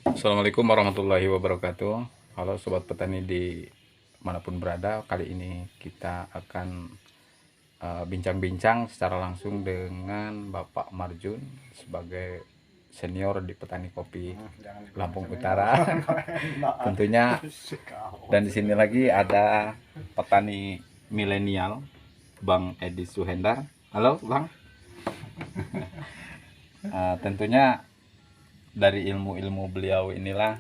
Assalamualaikum warahmatullahi wabarakatuh. Halo sobat petani di manapun berada. Kali ini kita akan bincang-bincang secara langsung dengan Bapak Marjun sebagai senior di petani kopi Lampung Utara. Tentunya, dan di sini lagi ada petani milenial Bang Edi Suhendar. Halo Bang. Tentunya dari ilmu-ilmu beliau inilah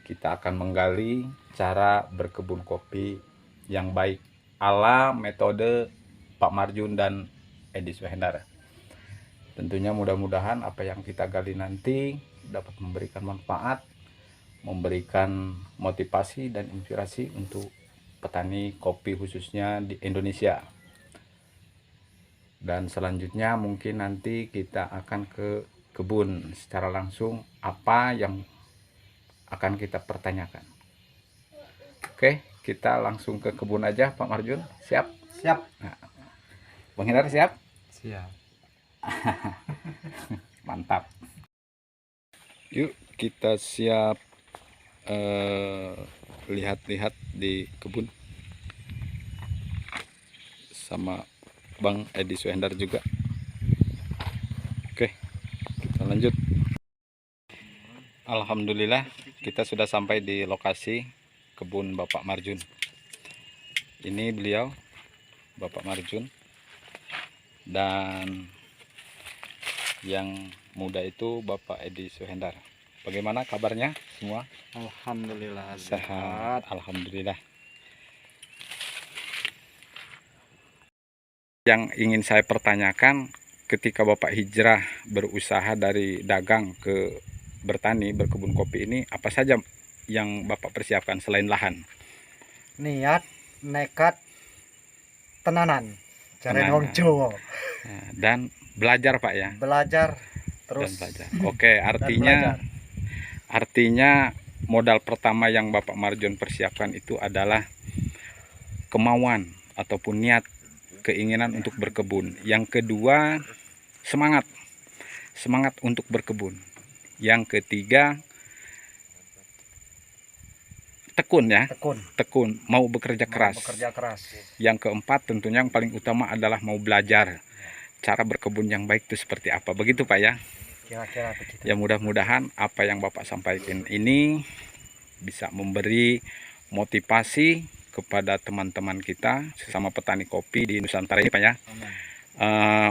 kita akan menggali cara berkebun kopi yang baik ala metode Pak Marjun dan Edi Suhendar. Tentunya mudah-mudahan apa yang kita gali nanti dapat memberikan manfaat, memberikan motivasi dan inspirasi untuk petani kopi khususnya di Indonesia. Dan selanjutnya mungkin nanti kita akan ke kebun secara langsung, apa yang akan kita pertanyakan. Oke, kita langsung ke kebun aja Pak Marjun. Siap? Siap. Nah, Bang Hindar siap? Siap. Mantap. Yuk kita siap lihat-lihat di kebun sama Bang Edi Suhendar juga. Oke, kita lanjut. Alhamdulillah kita sudah sampai di lokasi kebun Bapak Marjun. Ini beliau Bapak Marjun, dan yang muda itu Bapak Edi Suhendar. Bagaimana kabarnya semua? Alhamdulillah Sehat. Alhamdulillah. Yang ingin saya pertanyakan, ketika Bapak hijrah berusaha dari dagang ke bertani, berkebun kopi ini, apa saja yang Bapak persiapkan selain lahan? Niat, nekat, tenanan. Jaren Tenanan. wong Jawa. Nah, dan belajar Pak ya. Belajar Dan terus. belajar. Oke, artinya modal pertama yang Bapak Marjun persiapkan itu adalah kemauan ataupun niat, keinginan untuk berkebun. Yang kedua, semangat untuk berkebun. Yang ketiga, tekun ya. Tekun, mau bekerja keras. Yang keempat, tentunya yang paling utama adalah mau belajar cara berkebun yang baik itu seperti apa. Begitu Pak ya. Kira-kira begitu. Ya, mudah-mudahan apa yang Bapak sampaikan ini bisa memberi motivasi kepada teman-teman kita sesama petani kopi di Nusantara ini Pak ya.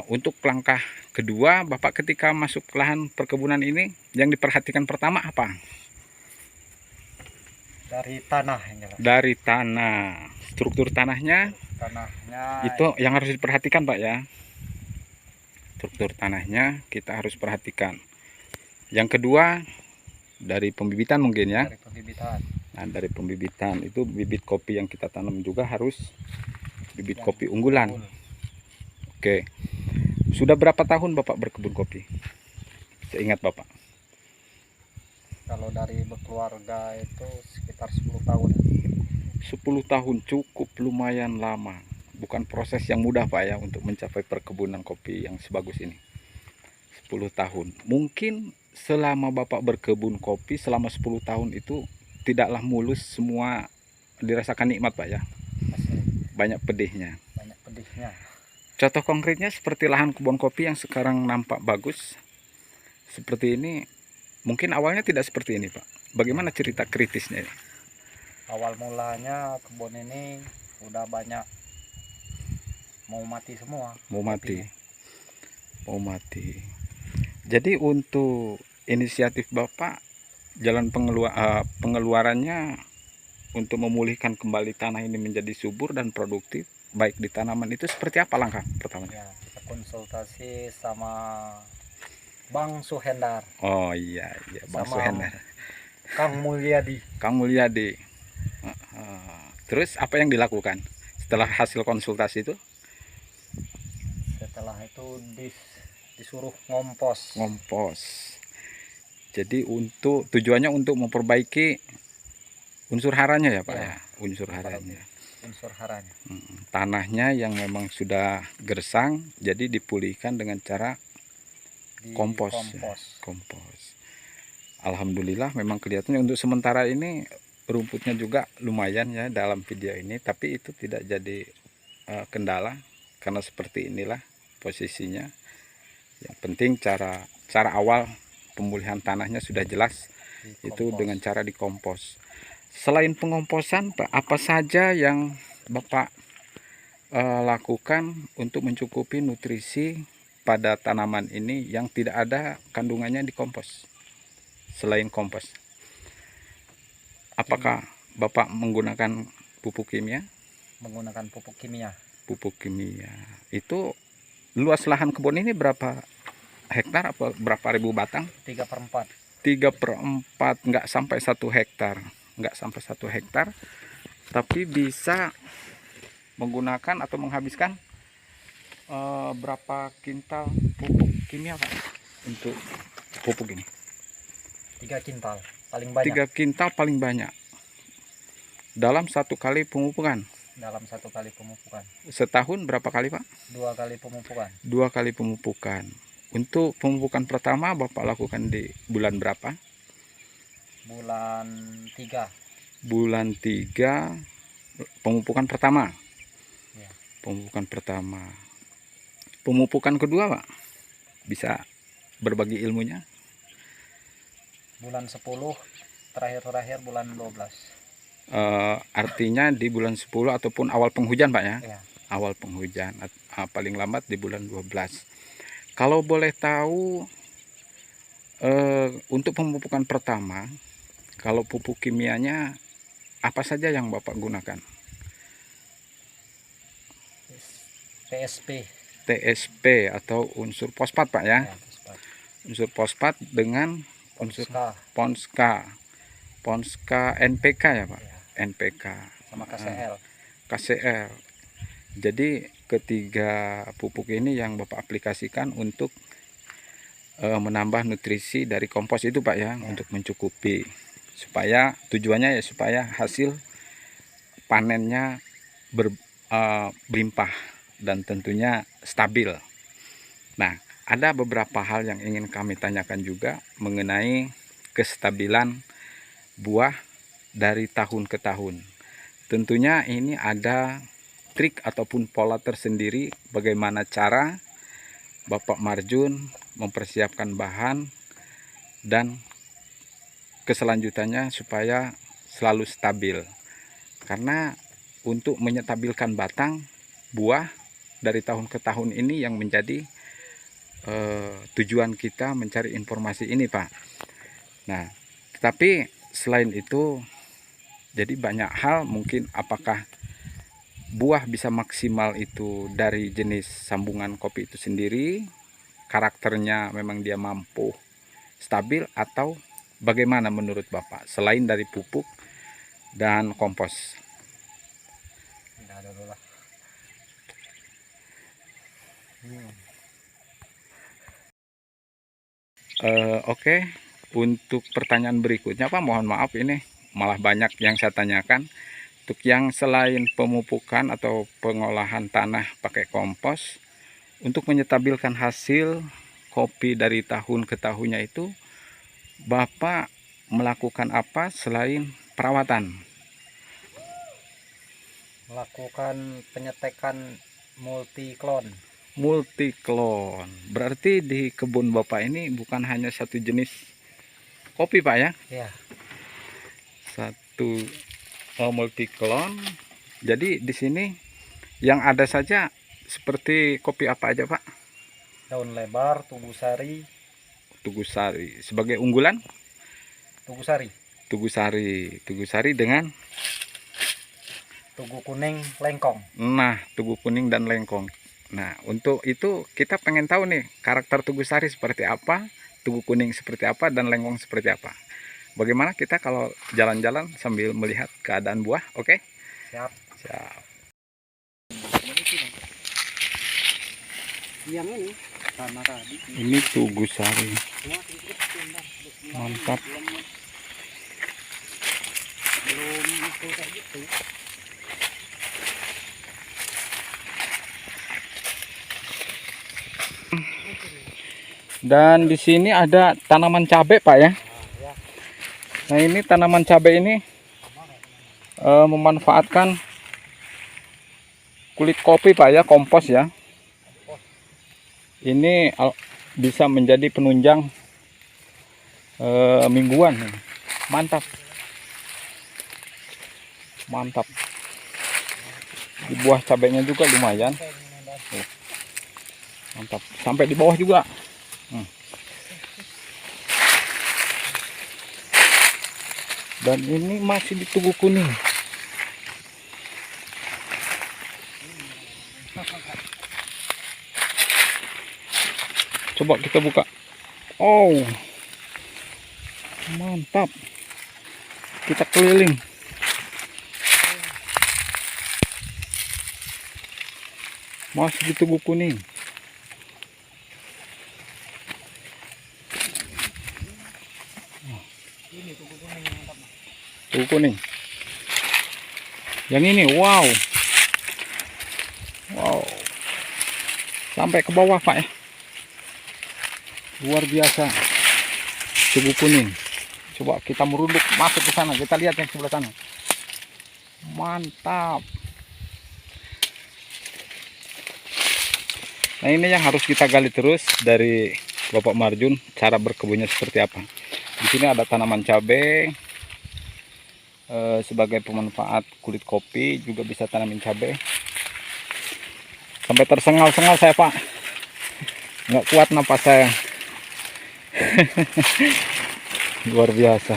Untuk langkah kedua, Bapak ketika masuk ke lahan perkebunan ini, yang diperhatikan pertama apa? Dari tanah ini, Pak. Dari tanah, struktur tanahnya itu yang harus diperhatikan Pak ya. Struktur tanahnya kita harus perhatikan. Yang kedua, dari pembibitan mungkin ya. Dari pembibitan. Nah, dari pembibitan itu bibit kopi yang kita tanam juga harus bibit kopi unggulan. Oke. Sudah berapa tahun Bapak berkebun kopi? Seingat Bapak. Kalau dari berkeluarga itu sekitar 10 tahun. 10 tahun cukup lumayan lama. Bukan proses yang mudah Pak ya untuk mencapai perkebunan kopi yang sebagus ini. 10 tahun. Mungkin selama Bapak berkebun kopi selama 10 tahun itu tidaklah mulus semua dirasakan nikmat Pak ya. Banyak pedihnya. Contoh konkretnya seperti lahan kebun kopi yang sekarang nampak bagus seperti ini, mungkin awalnya tidak seperti ini Pak. Bagaimana cerita kritisnya? Awal mulanya kebun ini udah banyak mau mati semua. Mau mati. Jadi untuk inisiatif Bapak, jalan pengeluarannya untuk memulihkan kembali tanah ini menjadi subur dan produktif baik di tanaman itu seperti apa langkah pertamanya? Ya, kita konsultasi sama Bang Suhendar. Oh iya Bang Suhendar. Kang Mulyadi. Terus apa yang dilakukan setelah hasil konsultasi itu? Setelah itu disuruh ngompos. Jadi untuk tujuannya untuk memperbaiki unsur haranya ya Pak ya, unsur haranya. Tanahnya yang memang sudah gersang, jadi dipulihkan dengan cara kompos. Alhamdulillah memang kelihatannya untuk sementara ini rumputnya juga lumayan ya dalam video ini, tapi itu tidak jadi kendala karena seperti inilah posisinya. Yang penting cara awal pemulihan tanahnya sudah jelas, itu dengan cara dikompos. Selain pengomposan, Pak, apa saja yang Bapak lakukan untuk mencukupi nutrisi pada tanaman ini yang tidak ada kandungannya di kompos? Selain kompos, apakah Bapak menggunakan pupuk kimia? Menggunakan pupuk kimia. Pupuk kimia. Itu luas lahan kebun ini berapa hektar, apa berapa ribu batang? 3/4. 3/4, nggak sampai 1 hektar. Nggak sampai 1 hektar, tapi bisa menggunakan atau menghabiskan berapa kintal pupuk kimia, Pak, untuk pupuk ini? 3 kintal paling banyak. 3 kintal paling banyak dalam 1 kali pemupukan. Dalam 1 kali pemupukan. Setahun berapa kali, Pak? 2 kali pemupukan. 2 kali pemupukan. Untuk pemupukan pertama Bapak lakukan di bulan berapa? Bulan 3. Bulan 3 pemupukan pertama. Ya. Pemupukan pertama. Pemupukan kedua, Pak, bisa berbagi ilmunya? Bulan 10, terakhir bulan 12. Artinya di bulan 10 ataupun awal penghujan, Pak ya? Ya. Awal penghujan, paling lambat di bulan 12. Kalau boleh tahu, untuk pemupukan pertama, kalau pupuk kimianya apa saja yang Bapak gunakan? TSP. TSP atau unsur fosfat, Pak ya? Ya, fosfat. Unsur fosfat dengan unsur Ponska NPK ya, Pak? Ya. NPK Sama KCL. KCL. Jadi ketiga pupuk ini yang Bapak aplikasikan untuk menambah nutrisi dari kompos itu, Pak ya, untuk mencukupi, supaya tujuannya ya supaya hasil panennya berlimpah dan tentunya stabil. Nah, ada beberapa hal yang ingin kami tanyakan juga mengenai kestabilan buah dari tahun ke tahun. Tentunya ini ada trik ataupun pola tersendiri bagaimana cara Bapak Marjun mempersiapkan bahan dan keselanjutannya supaya selalu stabil. Karena untuk menyetabilkan batang buah dari tahun ke tahun ini yang menjadi tujuan kita mencari informasi ini, Pak. Nah, tetapi selain itu, jadi banyak hal, mungkin apakah buah bisa maksimal itu dari jenis sambungan kopi itu sendiri, karakternya memang dia mampu stabil, atau bagaimana menurut Bapak selain dari pupuk dan kompos? Tidak ada dulu lah. Oke, untuk pertanyaan berikutnya, Pak, mohon maaf ini malah banyak yang saya tanyakan. Untuk yang selain pemupukan atau pengolahan tanah pakai kompos, untuk menyetabilkan hasil kopi dari tahun ke tahunnya itu, Bapak melakukan apa selain perawatan? Melakukan penyetekan multiklon. Multiklon. Berarti di kebun Bapak ini bukan hanya satu jenis kopi, Pak ya? Ya. Satu multiklon. Jadi di sini yang ada saja seperti kopi apa aja, Pak? Daun lebar, Tugusari. Tugusari sebagai unggulan? Tugusari. Tugusari dengan Tugu kuning, lengkong. nah, tugu kuning dan lengkong. Nah, untuk itu kita pengen tahu nih karakter Tugusari seperti apa, tugu kuning seperti apa, dan lengkong seperti apa. Bagaimana kita kalau jalan-jalan sambil melihat keadaan buah? Oke? Siap. Siap. Yang ini sama tadi. Ini Tugusari. Mantap. Belum itu kayak gitu. Dan di sini ada tanaman cabai, Pak ya? Ya. Nah, ini tanaman cabai ini memanfaatkan kulit kopi Pak ya, kompos ya. Ini bisa menjadi penunjang mingguan. Mantap. Mantap. Di buah cabainya juga lumayan. Mantap. Sampai di bawah juga. Dan ini masih di tugu kuning. Coba kita buka. Oh, mantap. Kita keliling. Masih di tugu kuning. Tugu kuning. Yang ini, wow. Wow. Sampai ke bawah Pak ya. Luar biasa. Tugu kuning. Coba kita merunduk masuk ke sana. Kita lihat yang sebelah sana. Mantap. Nah, ini yang harus kita gali terus dari Bapak Marjun, cara berkebunnya seperti apa. Di sini ada tanaman cabai. Sebagai pemanfaat kulit kopi juga bisa tanamin cabai. Sampai tersengal-sengal saya Pak, nggak kuat napas saya. Luar biasa,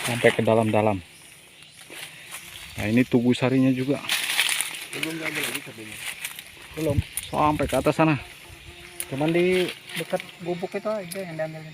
sampai ke dalam-dalam. Nah, ini tugu sarinya juga Belum diambil lagi cabainya. belum sampai ke atas sana. Cuman di dekat gubuk itu aja yang diambilin.